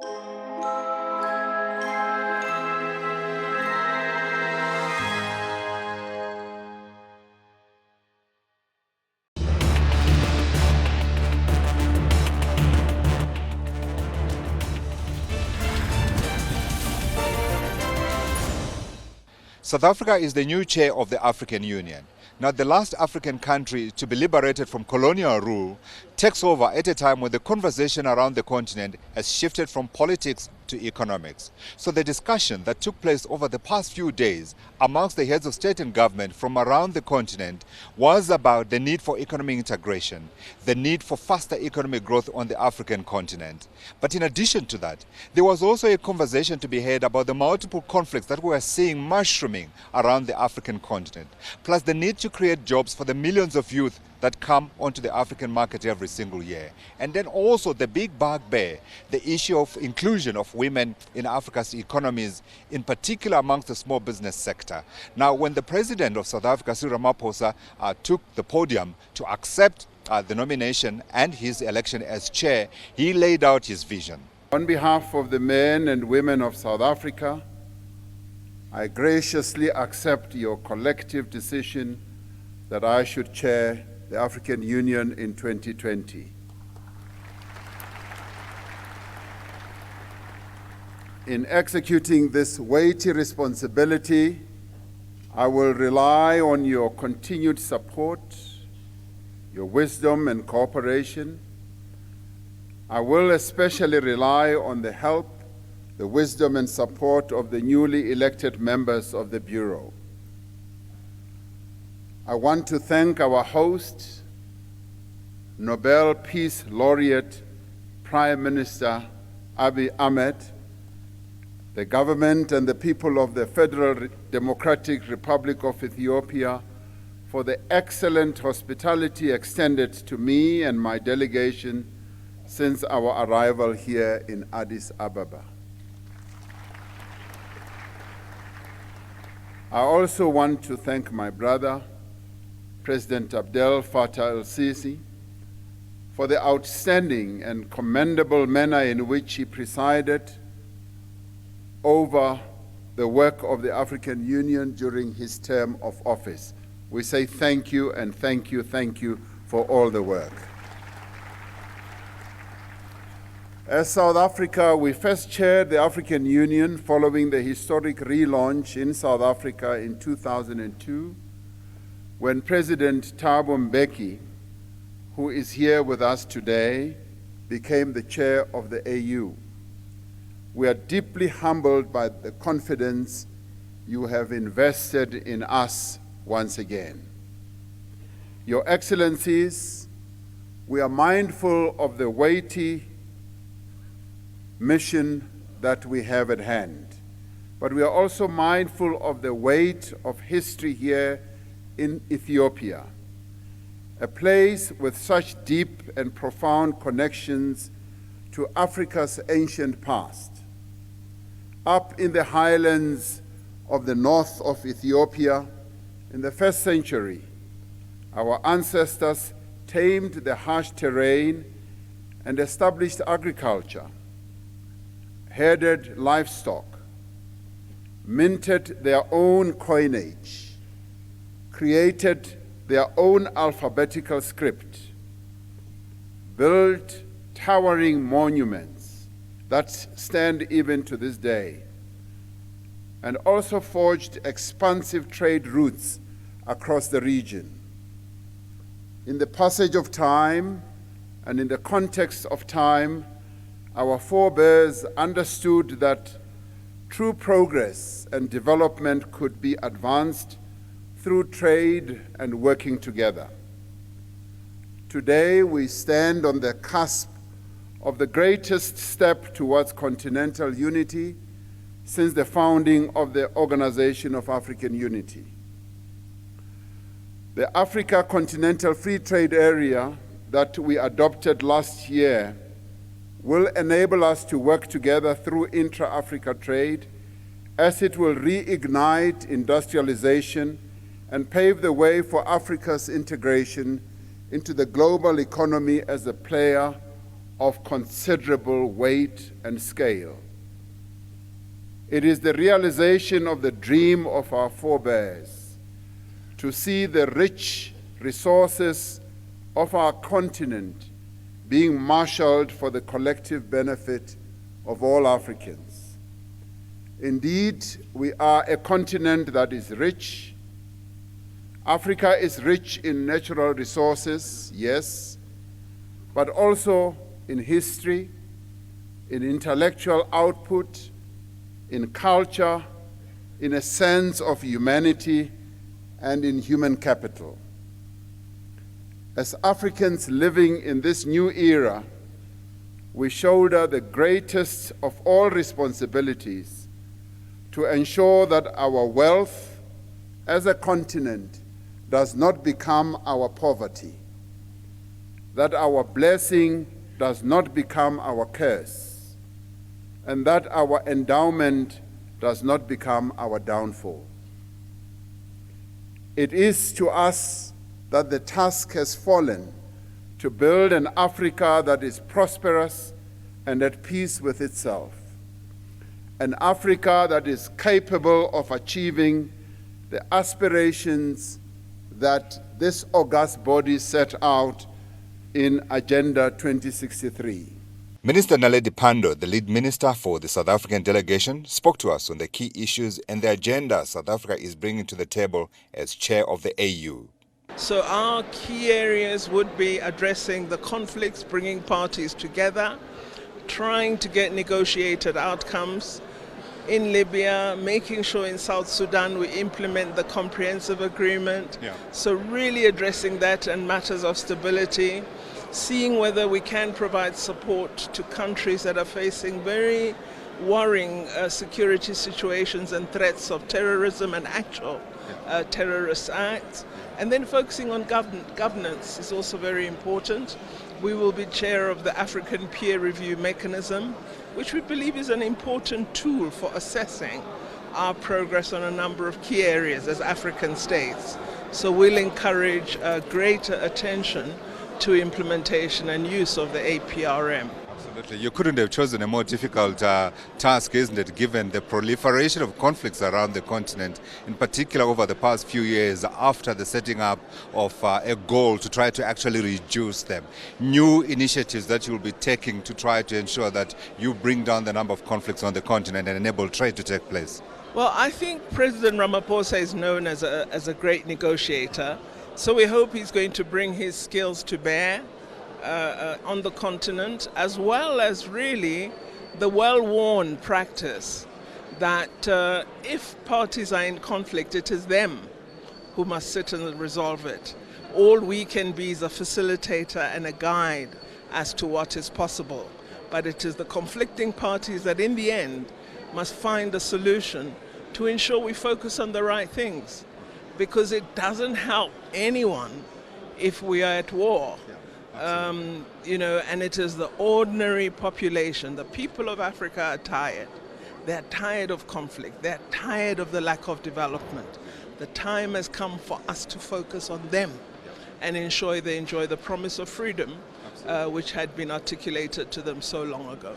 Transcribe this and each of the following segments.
South Africa is the new chair of the African Union. Now, the last African country to be liberated from colonial rule takes over at a time when the conversation around the continent has shifted from politics to economics. So the discussion that took place over the past few days amongst the heads of state and government from around the continent was about the need for economic integration, the need for faster economic growth on the African continent. But in addition to that, there was also a conversation to be had about the multiple conflicts that we are seeing mushrooming around the African continent, plus the need to create jobs for the millions of youth that come onto the African market every single year. And then also the big bugbear, the issue of inclusion of women in Africa's economies, in particular amongst the small business sector. Now, when the president of South Africa, Cyril Ramaphosa, took the podium to accept the nomination and his election as chair, he laid out his vision. On behalf of the men and women of South Africa, I graciously accept your collective decision that I should chair the African Union in 2020. In executing this weighty responsibility, I will rely on your continued support, your wisdom and cooperation. I will especially rely on the help, the wisdom and support of the newly elected members of the Bureau. I want to thank our host, Nobel Peace Laureate, Prime Minister Abiy Ahmed, the government and the people of the Federal Democratic Republic of Ethiopia for the excellent hospitality extended to me and my delegation since our arrival here in Addis Ababa. I also want to thank my brother, President Abdel Fattah el-Sisi, for the outstanding and commendable manner in which he presided over the work of the African Union during his term of office. We say thank you and thank you for all the work. As South Africa, we first chaired the African Union following the historic relaunch in South Africa in 2002, when President Thabo Mbeki, who is here with us today, became the chair of the AU. We are deeply humbled by the confidence you have invested in us once again. Your Excellencies, we are mindful of the weighty mission that we have at hand, but we are also mindful of the weight of history here in Ethiopia, a place with such deep and profound connections to Africa's ancient past. Up in the highlands of the north of Ethiopia, in the 1st century, our ancestors tamed the harsh terrain and established agriculture, herded livestock, minted their own coinage, created their own alphabetical script, built towering monuments that stand even to this day, and also forged expansive trade routes across the region. In the passage of time and in the context of time, our forebears understood that true progress and development could be advanced through trade and working together. Today, we stand on the cusp of the greatest step towards continental unity since the founding of the Organization of African Unity. The Africa Continental Free Trade Area that we adopted last year will enable us to work together through intra-Africa trade, as it will reignite industrialization and pave the way for Africa's integration into the global economy as a player of considerable weight and scale. It is the realization of the dream of our forebears to see the rich resources of our continent being marshaled for the collective benefit of all Africans. Indeed, we are a continent that is rich. Africa is rich in natural resources, yes, but also in history, in intellectual output, in culture, in a sense of humanity, and in human capital. As Africans living in this new era, we shoulder the greatest of all responsibilities to ensure that our wealth as a continent does not become our poverty, that our blessing does not become our curse, and that our endowment does not become our downfall. It is to us that the task has fallen to build an Africa that is prosperous and at peace with itself, an Africa that is capable of achieving the aspirations that this august body set out in Agenda 2063. Minister Naledi Pandor, the lead minister for the South African delegation, spoke to us on the key issues and the agenda South Africa is bringing to the table as chair of the AU. So our key areas would be addressing the conflicts, bringing parties together, trying to get negotiated outcomes in Libya, making sure in South Sudan we implement the comprehensive agreement. So really addressing that and matters of stability, seeing whether we can provide support to countries that are facing very worrying security situations and threats of terrorism and actual terrorist acts. And then focusing on governance is also very important. We will be chair of the African Peer Review Mechanism, which we believe is an important tool for assessing our progress on a number of key areas as African states. So we'll encourage greater attention to implementation and use of the APRM. Absolutely. You couldn't have chosen a more difficult task, isn't it, given the proliferation of conflicts around the continent, in particular over the past few years after the setting up of a goal to try to actually reduce them. New initiatives that you'll be taking to try to ensure that you bring down the number of conflicts on the continent and enable trade to take place. Well, I think President Ramaphosa is known as a great negotiator, so we hope he's going to bring his skills to bear on the continent, as well as really the well-worn practice that if parties are in conflict, it is them who must sit and resolve it. All we can be is a facilitator and a guide as to what is possible. But it is the conflicting parties that in the end must find a solution to ensure we focus on the right things. Because it doesn't help anyone if we are at war. And it is the ordinary population, the people of Africa are tired. They're tired of conflict. They're tired of the lack of development. The time has come for us to focus on them and ensure they enjoy the promise of freedom, which had been articulated to them so long ago.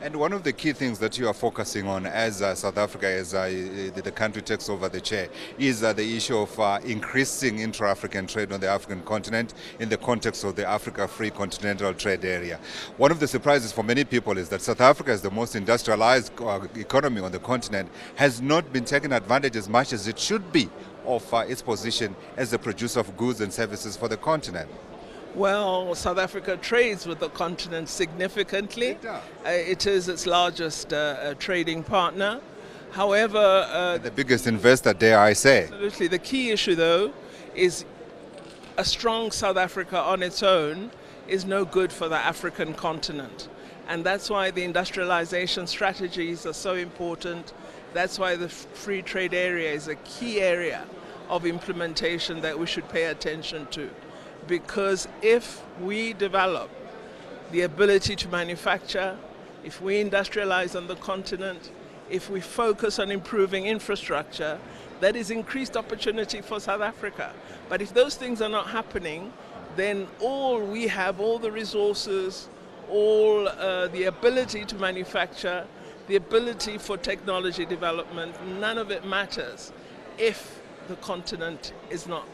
And one of the key things that you are focusing on as South Africa, as the country takes over the chair, is the issue of increasing intra-African trade on the African continent in the context of the Africa Free Continental Trade Area. One of the surprises for many people is that South Africa, as the most industrialized economy on the continent, has not been taken advantage as much as it should be of its position as a producer of goods and services for the continent. Well, South Africa trades with the continent significantly. It is its largest trading partner. However, the biggest investor, dare I say. Absolutely. The key issue, though, is a strong South Africa on its own is no good for the African continent. And that's why the industrialization strategies are so important. That's why the free trade area is a key area of implementation that we should pay attention to. Because if we develop the ability to manufacture, if we industrialize on the continent, if we focus on improving infrastructure, that is increased opportunity for South Africa. But if those things are not happening, then all we have, all the resources, all the ability to manufacture, the ability for technology development, none of it matters if the continent is not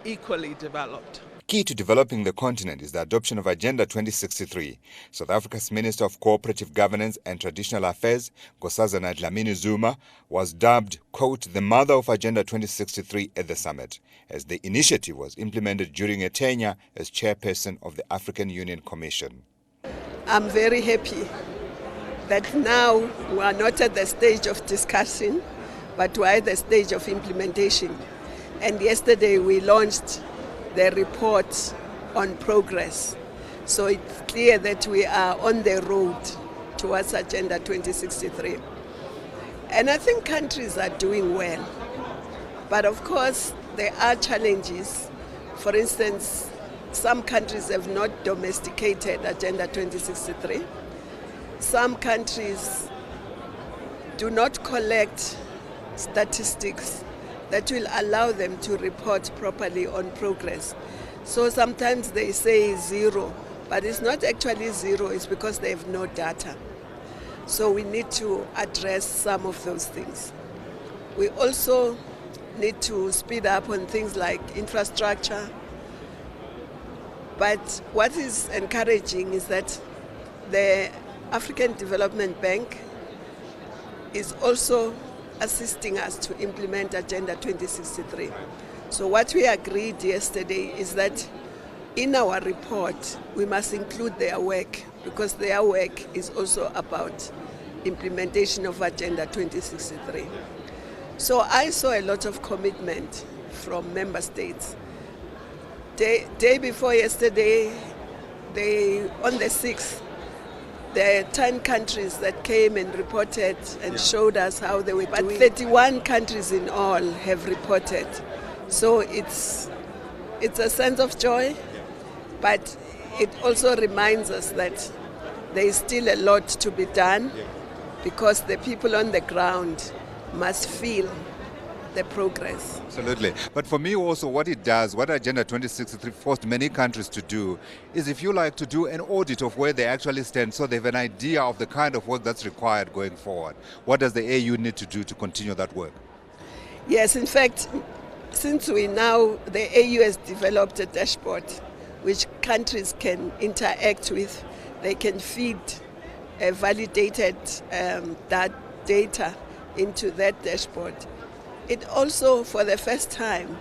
equally developed. Key to developing the continent is the adoption of Agenda 2063. South Africa's Minister of Cooperative Governance and Traditional Affairs, Nkosazana Dlamini-Zuma, was dubbed, quote, the mother of Agenda 2063 at the summit, as the initiative was implemented during a tenure as chairperson of the African Union Commission. I'm very happy that now we are not at the stage of discussion, but we are at the stage of implementation. And yesterday we launched the report on progress. So it's clear that we are on the road towards Agenda 2063. And I think countries are doing well. But of course, there are challenges. For instance, some countries have not domesticated Agenda 2063. Some countries do not collect statistics that will allow them to report properly on progress. So sometimes they say zero, but it's not actually zero, it's because they have no data. So we need to address some of those things. We also need to speed up on things like infrastructure. But what is encouraging is that the African Development Bank is also assisting us to implement Agenda 2063. So what we agreed yesterday is that in our report, we must include their work, because their work is also about implementation of Agenda 2063. So I saw a lot of commitment from member states. Day before yesterday, on the 6th, there are 10 countries that came and reported and showed us how they were doing. But 31 countries in all have reported. So it's a sense of joy, but it also reminds us that there is still a lot to be done, because the people on the ground must feel the progress. Absolutely. But for me also, what it does, what Agenda 2063 forced many countries to do, is, if you like, to do an audit of where they actually stand, so they have an idea of the kind of work that's required going forward. What does the AU need to do to continue that work? Yes, in fact, since the AU has developed a dashboard which countries can interact with, they can feed validated that data into that dashboard. It also, for the first time,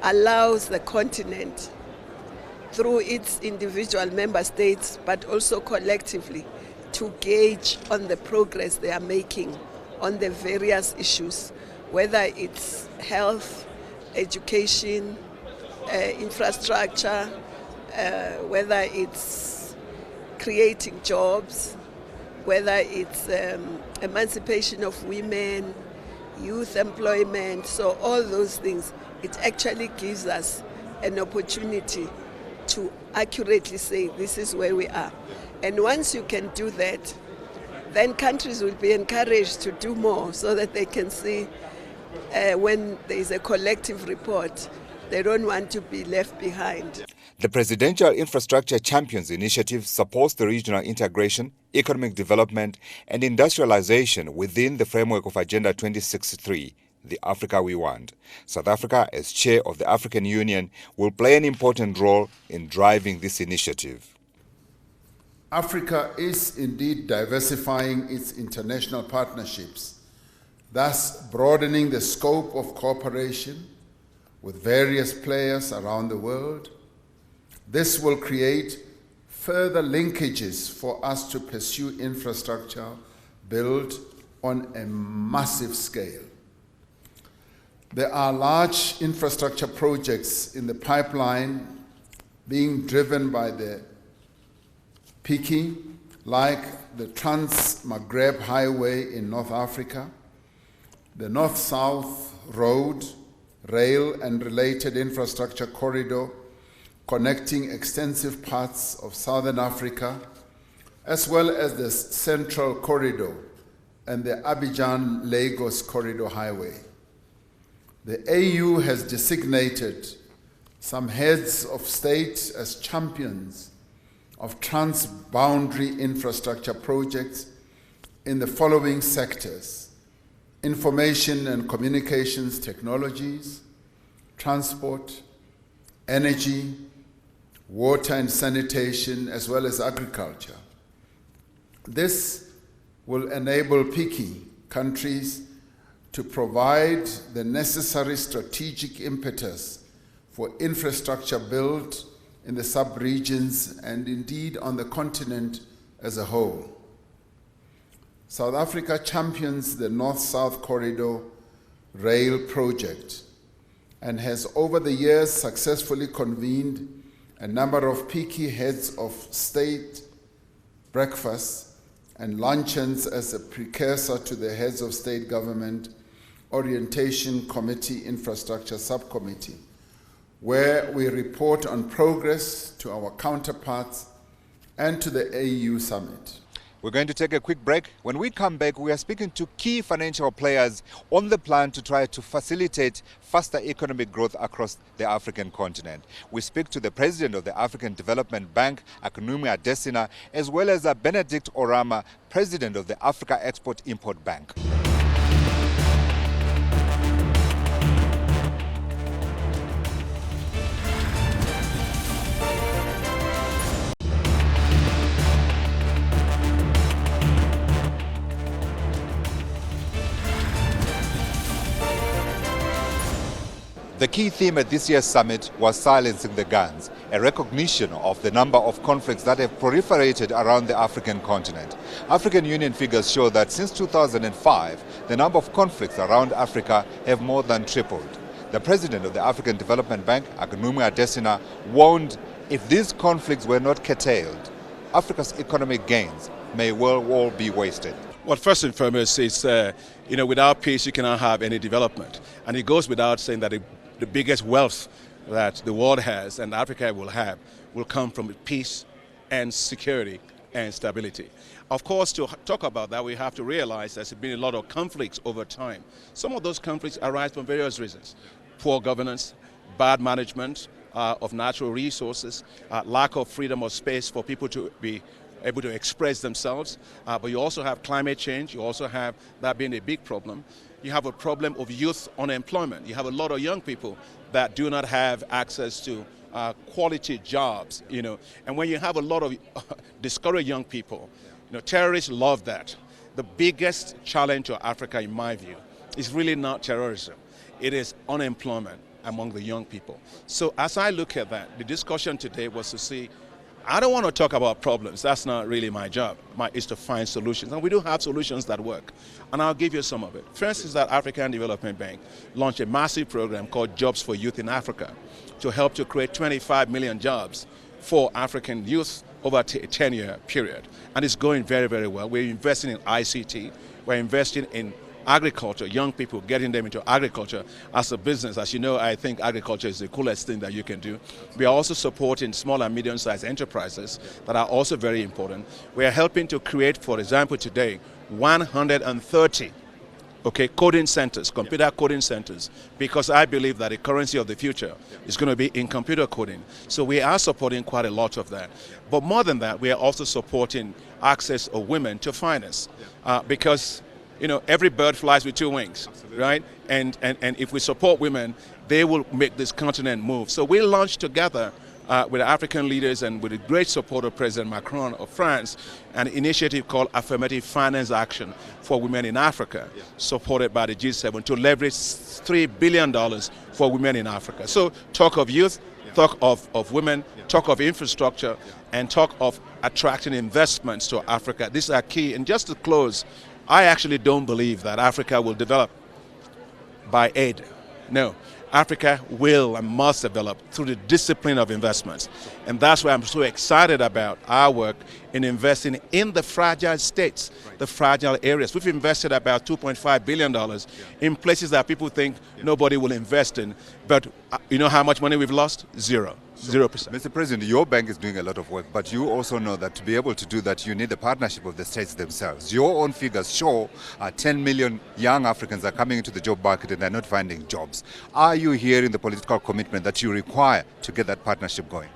allows the continent, through its individual member states, but also collectively, to gauge on the progress they are making on the various issues, whether it's health, education, infrastructure, whether it's creating jobs, whether it's emancipation of women, youth employment, so all those things. It actually gives us an opportunity to accurately say this is where we are. And once you can do that, then countries will be encouraged to do more, so that they can see when there is a collective report, they don't want to be left behind. The Presidential Infrastructure Champions Initiative supports the regional integration, economic development and industrialization within the framework of Agenda 2063, the Africa we want. South Africa, as chair of the African Union, will play an important role in driving this initiative. Africa is indeed diversifying its international partnerships, thus broadening the scope of cooperation with various players around the world. This will create further linkages for us to pursue infrastructure built on a massive scale. There are large infrastructure projects in the pipeline being driven by the PIKI, like the Trans-Maghreb Highway in North Africa, the North-South Road, rail and related infrastructure corridor connecting extensive parts of Southern Africa, as well as the Central Corridor and the Abidjan-Lagos Corridor Highway. The AU has designated some heads of state as champions of trans-boundary infrastructure projects in the following sectors: information and communications technologies, transport, energy, water and sanitation, as well as agriculture. This will enable PICI countries to provide the necessary strategic impetus for infrastructure build in the sub-regions and indeed on the continent as a whole. South Africa champions the North-South Corridor rail project and has over the years successfully convened a number of PICI heads of state breakfasts and luncheons as a precursor to the heads of state government Orientation Committee Infrastructure Subcommittee, where we report on progress to our counterparts and to the AU Summit. We're going to take a quick break. When we come back, we are speaking to key financial players on the plan to try to facilitate faster economic growth across the African continent. We speak to the president of the African Development Bank, Akunumi Adesina, as well as Benedict Orama, president of the Africa Export-Import Bank. The key theme at this year's summit was silencing the guns, a recognition of the number of conflicts that have proliferated around the African continent. African Union figures show that since 2005, the number of conflicts around Africa have more than tripled. The president of the African Development Bank, Akunumi Adesina, warned if these conflicts were not curtailed, Africa's economic gains may well be wasted. Well, first and foremost, it's, without peace, you cannot have any development. And it goes without saying that the biggest wealth that the world has and Africa will have will come from peace and security and stability. Of course, to talk about that, we have to realize there's been a lot of conflicts over time. Some of those conflicts arise from various reasons: poor governance, bad management of natural resources, lack of freedom of space for people to be able to express themselves, but you also have climate change. You also have that being a big problem. You have a problem of youth unemployment. You have a lot of young people that do not have access to quality jobs, And when you have a lot of discouraged young people, terrorists love that. The biggest challenge to Africa, in my view, is really not terrorism. It is unemployment among the young people. So as I look at that, the discussion today was to see, I don't want to talk about problems. That's not really my job. It's to find solutions. And we do have solutions that work. And I'll give you some of it. First is that African Development Bank launched a massive program called Jobs for Youth in Africa to help to create 25 million jobs for African youth over a 10-year period. And it's going very, very well. We're investing in ICT. We're investing in agriculture, young people, getting them into agriculture as a business. As you know, I think agriculture is the coolest thing that you can do. We are also supporting small and medium-sized enterprises that are also very important. We are helping to create, for example, today, 130 coding centers, computer coding centers, because I believe that the currency of the future is going to be in computer coding. So we are supporting quite a lot of that. But more than that, we are also supporting access of women to finance, because every bird flies with two wings. Absolutely. Right? And if we support women, they will make this continent move. So we launched together with African leaders and with the great support of President Macron of France, an initiative called Affirmative Finance Action for Women in Africa, supported by the G7 to leverage $3 billion for women in Africa. So talk of youth, talk of women, talk of infrastructure, and talk of attracting investments to Africa. These are key. And just to close, I actually don't believe that Africa will develop by aid. No, Africa will and must develop through the discipline of investments. And that's why I'm so excited about our work in investing in the fragile states, the fragile areas. We've invested about $2.5 billion in places that people think nobody will invest in. But you know how much money we've lost? 0%. Mr. President, your bank is doing a lot of work, but you also know that to be able to do that, you need the partnership of the states themselves. Your own figures show 10 million young Africans are coming into the job market and they're not finding jobs. Are you hearing the political commitment that you require to get that partnership going?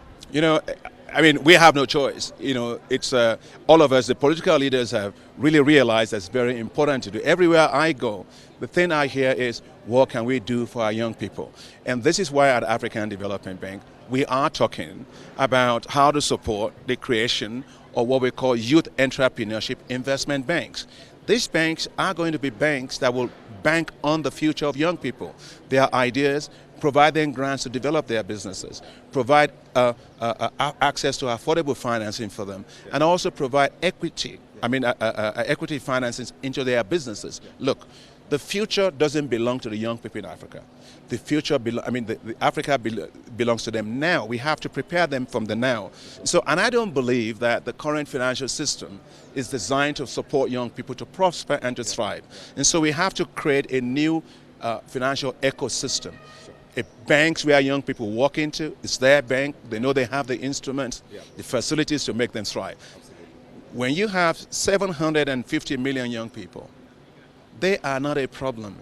I mean, we have no choice. You know, it's all of us, the political leaders, have really realized that's very important to do. Everywhere I go, the thing I hear is, what can we do for our young people? And this is why at African Development Bank, we are talking about how to support the creation of what we call youth entrepreneurship investment banks. These banks are going to be banks that will bank on the future of young people, their ideas, provide them grants to develop their businesses, provide access to affordable financing for them, and also provide equity, equity financing into their businesses. Look, the future doesn't belong to the young people in Africa. The future, Africa belongs to them now. We have to prepare them from the now. So, and I don't believe that the current financial system is designed to support young people to prosper and to thrive. And so we have to create a new financial ecosystem. Banks where young people walk into, it's their bank, they know they have the instruments, the facilities to make them thrive. When you have 750 million young people, they are not a problem.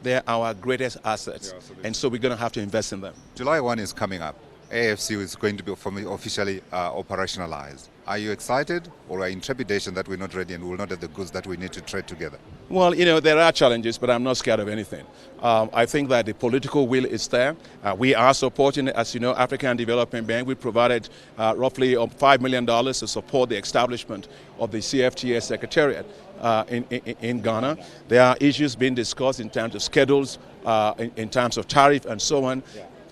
They are our greatest assets. And so we're going to have to invest in them. July 1 is coming up. AFC is going to be officially operationalized. Are you excited or are in trepidation that we're not ready and we will not have the goods that we need to trade together? Well, you know, there are challenges, but I'm not scared of anything. I think that the political will is there. We are supporting, as you know, African Development Bank. We provided roughly $5 million to support the establishment of the CFTA Secretariat in Ghana. There are issues being discussed in terms of schedules, in terms of tariff and so on.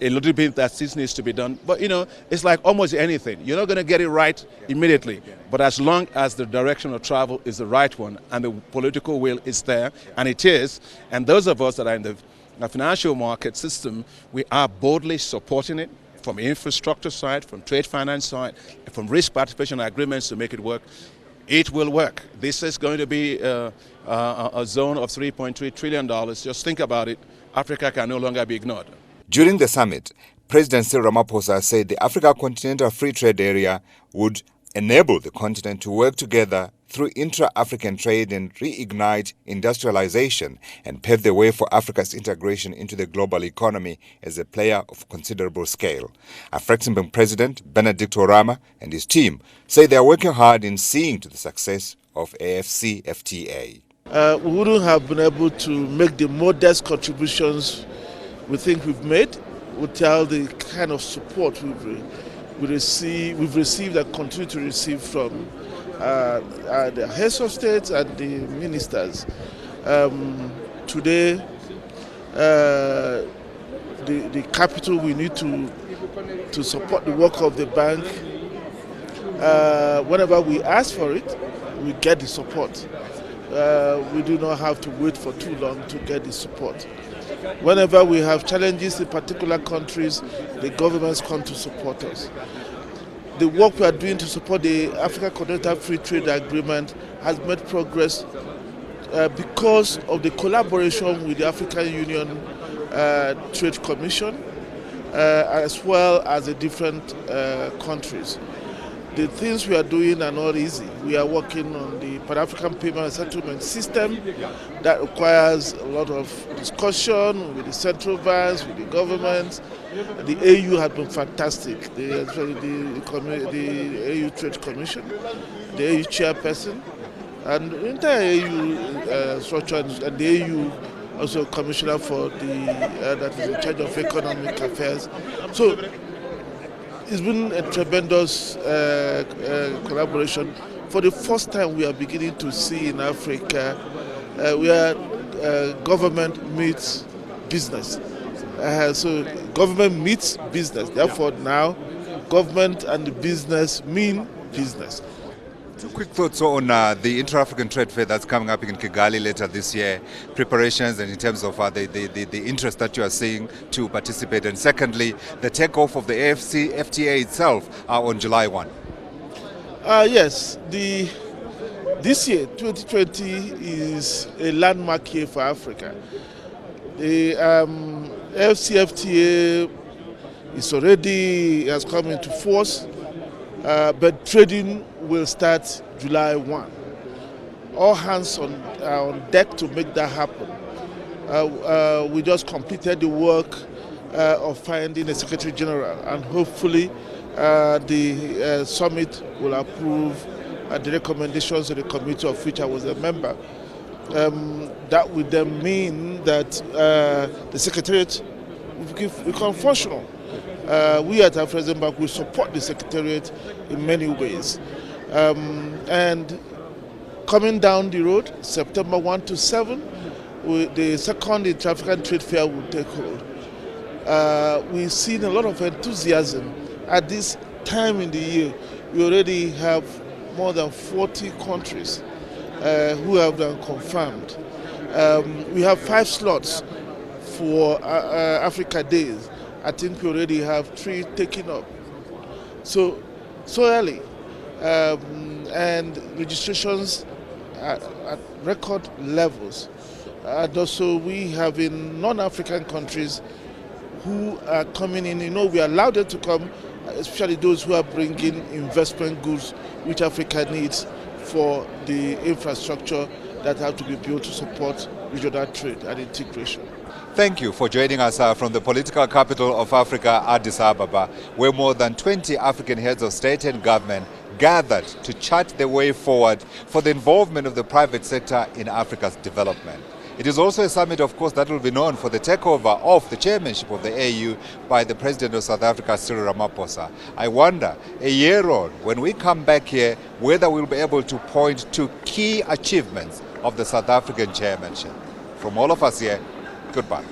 A little bit that still needs to be done. But, you know, it's like almost anything. You're not going to get it right immediately. But as long as the direction of travel is the right one and the political will is there, and it is, and those of us that are in the financial market system, we are boldly supporting it from infrastructure side, from trade finance side, from risk participation agreements to make it work. It will work. This is going to be a zone of $3.3 trillion. Just think about it. Africa can no longer be ignored. During the summit, President Cyril Ramaphosa said the Africa Continental Free Trade Area would enable the continent to work together through intra-African trade and reignite industrialization and pave the way for Africa's integration into the global economy as a player of considerable scale. Afreximbank President Benedict Orama and his team say they are working hard in seeing to the success of AFCFTA. We wouldn't have been able to make the modest contributions we think we've made without the kind of support we've received and continue to receive from the heads of state and the ministers. Today, the capital we need to support the work of the bank, whenever we ask for it, we get the support. We do not have to wait for too long to get the support. Whenever we have challenges in particular countries, the governments come to support us. The work we are doing to support the Africa Continental Free Trade Agreement has made progress because of the collaboration with the African Union Trade Commission as well as the different countries. The things we are doing are not easy. We are working on the Pan-African Payment and Settlement System that requires a lot of discussion with the central banks, with the governments. The AU has been fantastic. The AU Trade Commission, the AU chairperson, and the entire AU structure, and the AU also commissioner for that is in charge of economic affairs. So it's been a tremendous collaboration. For the first time, we are beginning to see in Africa where government meets business. So government meets business. Therefore, now government and the business mean business. Two quick thoughts on the Inter-African Trade Fair that's coming up in Kigali later this year, preparations and in terms of the interest that you are seeing to participate, and secondly, the takeoff of the AFCFTA itself on July 1. Yes, this year, 2020, is a landmark year for Africa. The AFCFTA has come into force, but trading will start July 1. All hands are on deck to make that happen. We just completed the work of finding a Secretary General, and hopefully the summit will approve the recommendations of the committee of which I was a member. That would then mean that the Secretariat will become functional. We at Afrexim Bank will support the Secretariat in many ways. And coming down the road, September 1 to 7, the second Inter-African Trade Fair will take hold. We've seen a lot of enthusiasm. At this time in the year, we already have more than 40 countries who have been confirmed. We have 5 slots for Africa Days. I think we already have 3 taken up. So early. And registrations at record levels. And also we have in non-African countries who are coming in. You know, we allow them to come, especially those who are bringing investment goods which Africa needs for the infrastructure that have to be built to support regional trade and integration. Thank you for joining us from the political capital of Africa, Addis Ababa, where more than 20 African heads of state and government gathered to chart the way forward for the involvement of the private sector in Africa's development. It is also a summit, of course, that will be known for the takeover of the chairmanship of the AU by the President of South Africa, Cyril Ramaphosa. I wonder, a year on, when we come back here, whether we'll be able to point to key achievements of the South African chairmanship. From all of us here, goodbye.